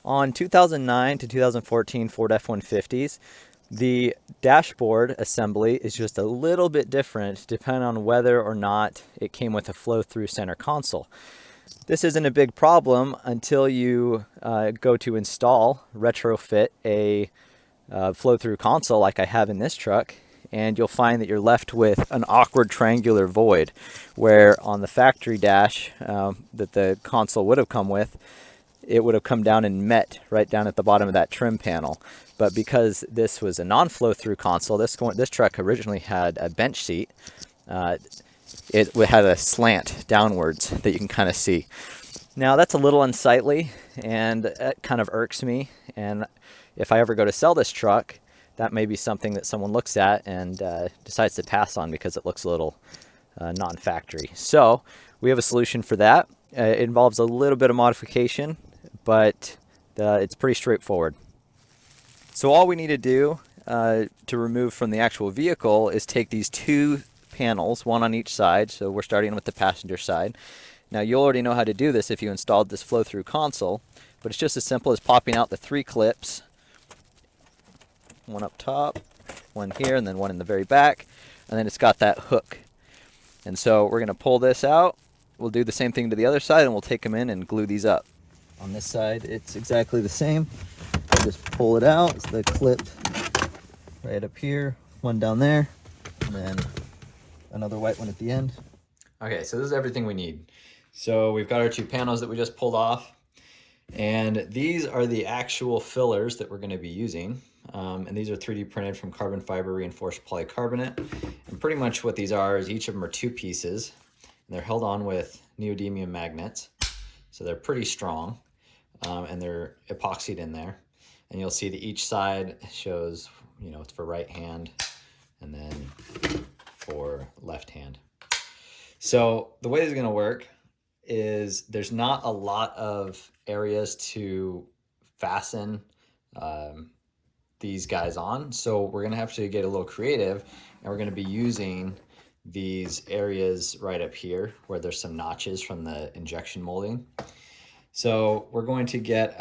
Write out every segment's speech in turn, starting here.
On 2009 to 2014 Ford F-150s, the dashboard assembly is just a little bit different depending on whether or not it came with a flow-through center console. This isn't a big problem until you go to install, retrofit a flow-through console like I have in this truck, and you'll find that you're left with an awkward triangular void where on the factory dash that the console would have come with, it would have come down and met right down at the bottom of that trim panel. But because this was a non-flow through console, this truck originally had a bench seat. It had a slant downwards that you can kind of see. Now that's a little unsightly and it kind of irks me. And if I ever go to sell this truck, that may be something that someone looks at and decides to pass on because it looks a little non-factory. So we have a solution for that. It involves a little bit of modification, but it's pretty straightforward. So all we need to do to remove from the actual vehicle is take these two panels, one on each side. So we're starting with the passenger side. Now you already know how to do this if you installed this flow-through console, but it's just as simple as popping out the three clips. One up top, one here, and then one in the very back. And then it's got that hook. And so we're going to pull this out. We'll do the same thing to the other side and we'll take them in and glue these up. On this side, it's exactly the same. Just pull it out. It's the clip right up here, one down there, and then another white one at the end. Okay, so this is everything we need. So we've got our two panels that we just pulled off. And these are the actual fillers that we're going to be using. And these are 3D printed from carbon fiber reinforced polycarbonate. And pretty much what these are is each of them are two pieces. And they're held on with neodymium magnets. So they're pretty strong. And they're epoxied in there. And you'll see that each side shows, it's for right hand and then for left hand. So the way this is going to work is there's not a lot of areas to fasten these guys on. So we're going to have to get a little creative, and we're going to be using these areas right up here where there's some notches from the injection molding. So we're going to get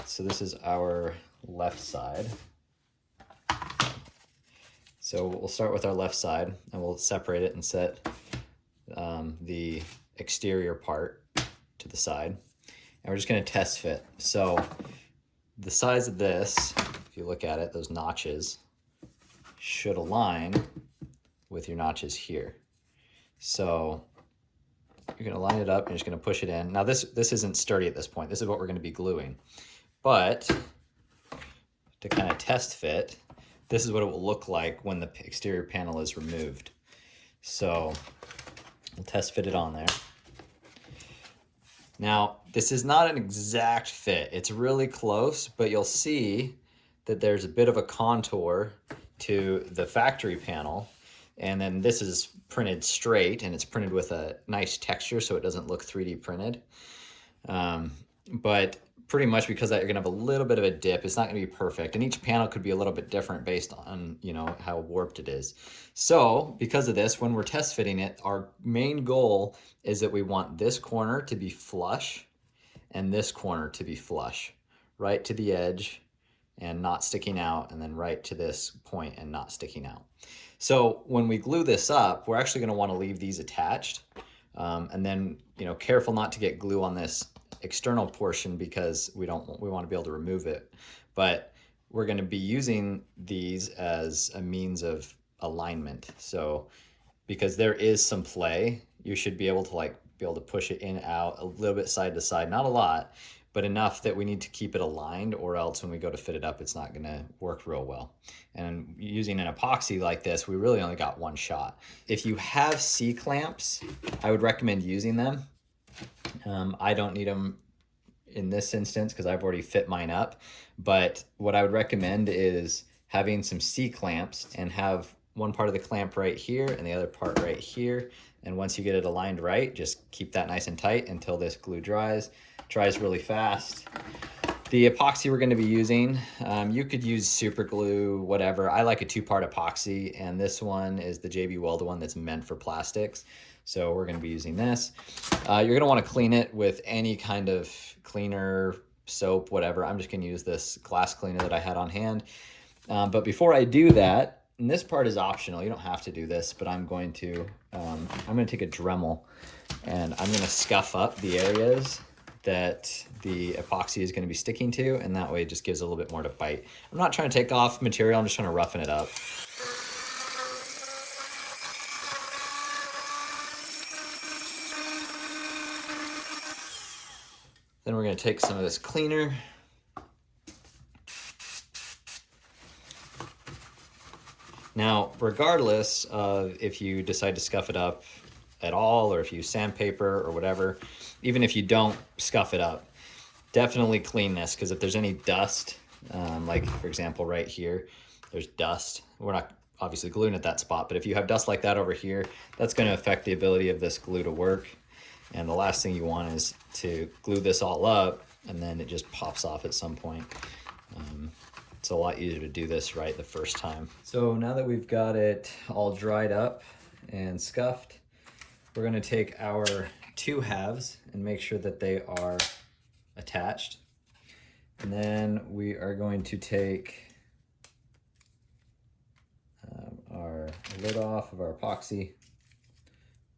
so this is our left side. So we'll start with our left side and we'll separate it and set the exterior part to the side. And we're just going to test fit. So the size of this, if you look at it, those notches should align with your notches here. So you're going to line it up and you're just going to push it in. Now this isn't sturdy at this point. This is what we're going to be gluing. But to kind of test fit, this is what it will look like when the exterior panel is removed. So we'll test fit it on there. Now, this is not an exact fit. It's really close, but you'll see that there's a bit of a contour to the factory panel. And then this is printed straight, and it's printed with a nice texture so it doesn't look 3D printed. But pretty much because that you're gonna have a little bit of a dip, it's not gonna be perfect. And each panel could be a little bit different based on, how warped it is. So because of this, when we're test fitting it, our main goal is that we want this corner to be flush and this corner to be flush, right to the edge and not sticking out, and then right to this point and not sticking out. So when we glue this up, we're actually gonna wanna leave these attached. And then, careful not to get glue on this external portion because we want to be able to remove it. But we're going to be using these as a means of alignment. So because there is some play, you should be able to push it in, out, a little bit side to side, not a lot, but enough that we need to keep it aligned, or else when we go to fit it up, it's not going to work real well. And using an epoxy like this, we really only got one shot. If you have C-clamps, I would recommend using them. I don't need them in this instance because I've already fit mine up. But what I would recommend is having some C-clamps and have one part of the clamp right here and the other part right here. And once you get it aligned right, just keep that nice and tight until this glue dries. Dries really fast. The epoxy we're going to be using, you could use super glue, whatever. I like a two-part epoxy, and this one is the JB Weld one that's meant for plastics. So we're going to be using this. You're going to want to clean it with any kind of cleaner, soap, whatever. I'm just going to use this glass cleaner that I had on hand. But before I do that, and this part is optional, you don't have to do this, but I'm going to take a Dremel and I'm going to scuff up the areas that the epoxy is going to be sticking to, and that way it just gives a little bit more to bite. I'm not trying to take off material, I'm just trying to roughen it up. Then we're going to take some of this cleaner. Now, regardless of if you decide to scuff it up at all, or if you use sandpaper or whatever, even if you don't scuff it up, definitely clean this, because if there's any dust, like for example right here, there's dust. We're not obviously gluing at that spot, but if you have dust like that over here, that's going to affect the ability of this glue to work. And the last thing you want is to glue this all up and then it just pops off at some point. It's a lot easier to do this right the first time. So now that we've got it all dried up and scuffed, we're going to take our two halves and make sure that they are attached. And then we are going to take our lid off of our epoxy,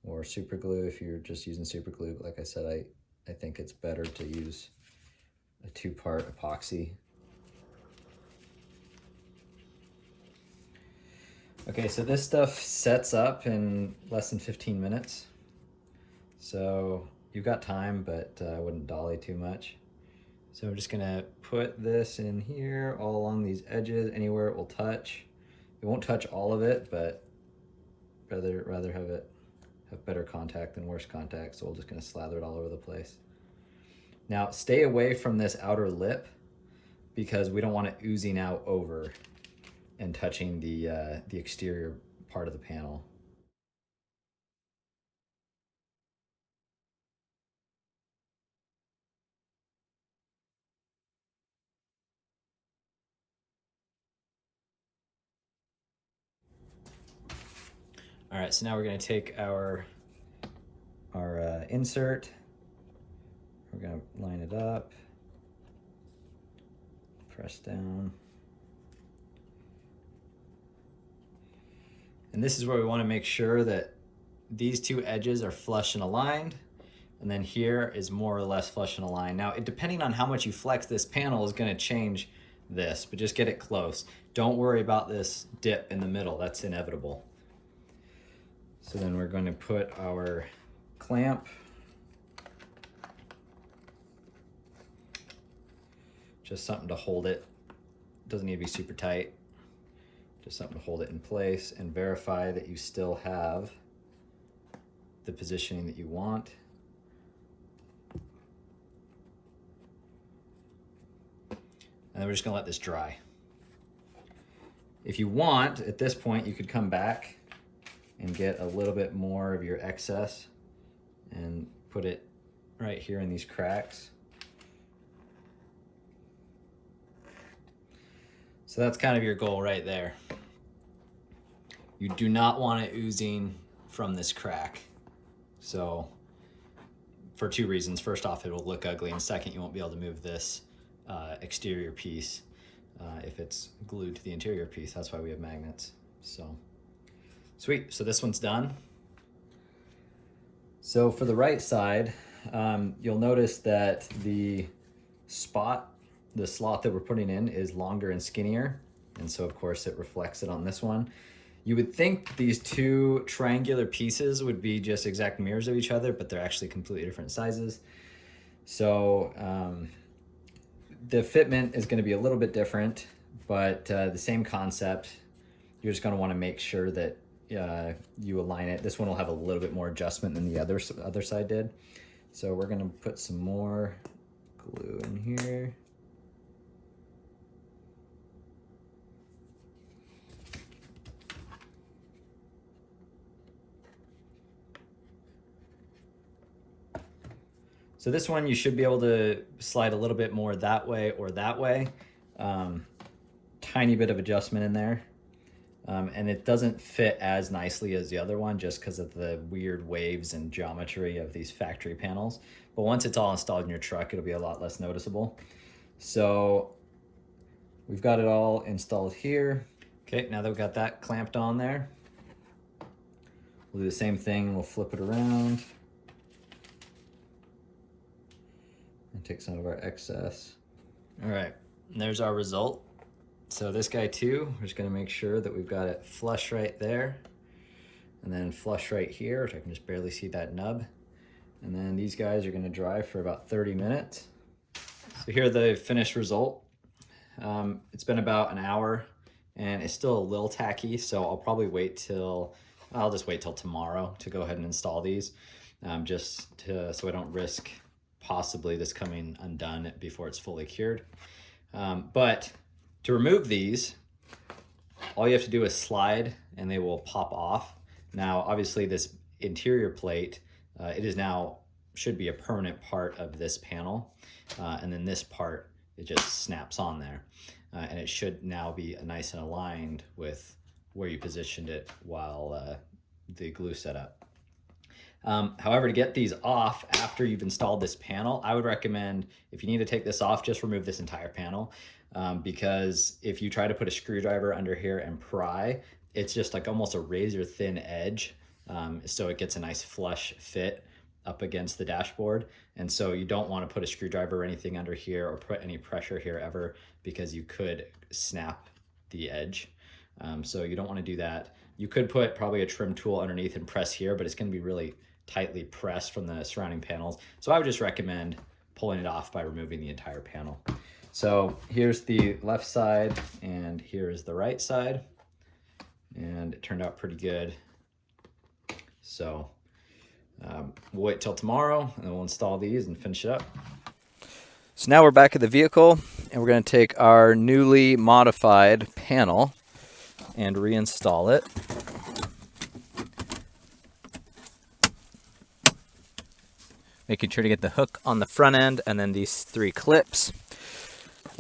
or super glue if you're just using super glue. But like I said, I think it's better to use a two-part epoxy. Okay, so this stuff sets up in less than 15 minutes. So you've got time, but I wouldn't dolly too much. So I'm just gonna put this in here all along these edges, anywhere it will touch. It won't touch all of it, but rather have it have better contact than worse contact. So we're just gonna slather it all over the place. Now stay away from this outer lip, because we don't want it oozing out over and touching the exterior part of the panel. All right, so now we're going to take our insert. We're going to line it up, press down. And this is where we want to make sure that these two edges are flush and aligned, and then here is more or less flush and aligned. Now, depending on how much you flex this panel is going to change this, but just get it close. Don't worry about this dip in the middle, that's inevitable. So then we're going to put our clamp just something to hold it. Doesn't need to be super tight. Just something to hold it in place and verify that you still have the positioning that you want. And then we're just gonna let this dry. If you want, at this point, you could come back and get a little bit more of your excess and put it right here in these cracks. So that's kind of your goal right there. You do not want it oozing from this crack. So for two reasons. First off, it will look ugly, and second, you won't be able to move this exterior piece if it's glued to the interior piece. That's why we have magnets. So sweet, so this one's done. So for the right side, you'll notice that the slot that we're putting in is longer and skinnier. And so of course it reflects it on this one. You would think these two triangular pieces would be just exact mirrors of each other, but they're actually completely different sizes. So the fitment is going to be a little bit different, but the same concept. You're just going to want to make sure that you align it. This one will have a little bit more adjustment than the other side did. So we're going to put some more glue in here. So this one you should be able to slide a little bit more that way or that way. Tiny bit of adjustment in there. and it doesn't fit as nicely as the other one just because of the weird waves and geometry of these factory panels. But once it's all installed in your truck, it'll be a lot less noticeable. So we've got it all installed here. Okay, now that we've got that clamped on there, we'll do the same thing. We'll flip it around and take some of our excess. All right, and there's our result. So this guy too, we're just gonna make sure that we've got it flush right there, and then flush right here, which I can just barely see that nub. And then these guys are gonna dry for about 30 minutes. So here are the finished result. It's been about an hour and it's still a little tacky, so I'll probably I'll just wait till tomorrow to go ahead and install these, so I don't risk possibly this coming undone before it's fully cured. But to remove these, all you have to do is slide and they will pop off. Now, obviously this interior plate, should be a permanent part of this panel. And then this part, it just snaps on there. And it should now be nice and aligned with where you positioned it while the glue set up. However, to get these off after you've installed this panel, I would recommend, if you need to take this off, just remove this entire panel. Because if you try to put a screwdriver under here and pry, it's just like almost a razor thin edge. So it gets a nice flush fit up against the dashboard. And so you don't want to put a screwdriver or anything under here or put any pressure here ever, because you could snap the edge. So you don't want to do that. You could put probably a trim tool underneath and press here, but it's going to be really tightly pressed from the surrounding panels. So I would just recommend pulling it off by removing the entire panel. So here's the left side and here's the right side, and it turned out pretty good. So we'll wait till tomorrow and we'll install these and finish it up. So now we're back at the vehicle and we're going to take our newly modified panel and reinstall it. Making sure to get the hook on the front end and then these 3 clips.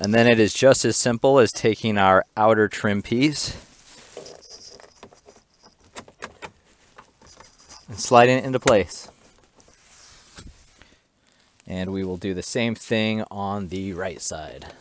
And then it is just as simple as taking our outer trim piece and sliding it into place. And we will do the same thing on the right side.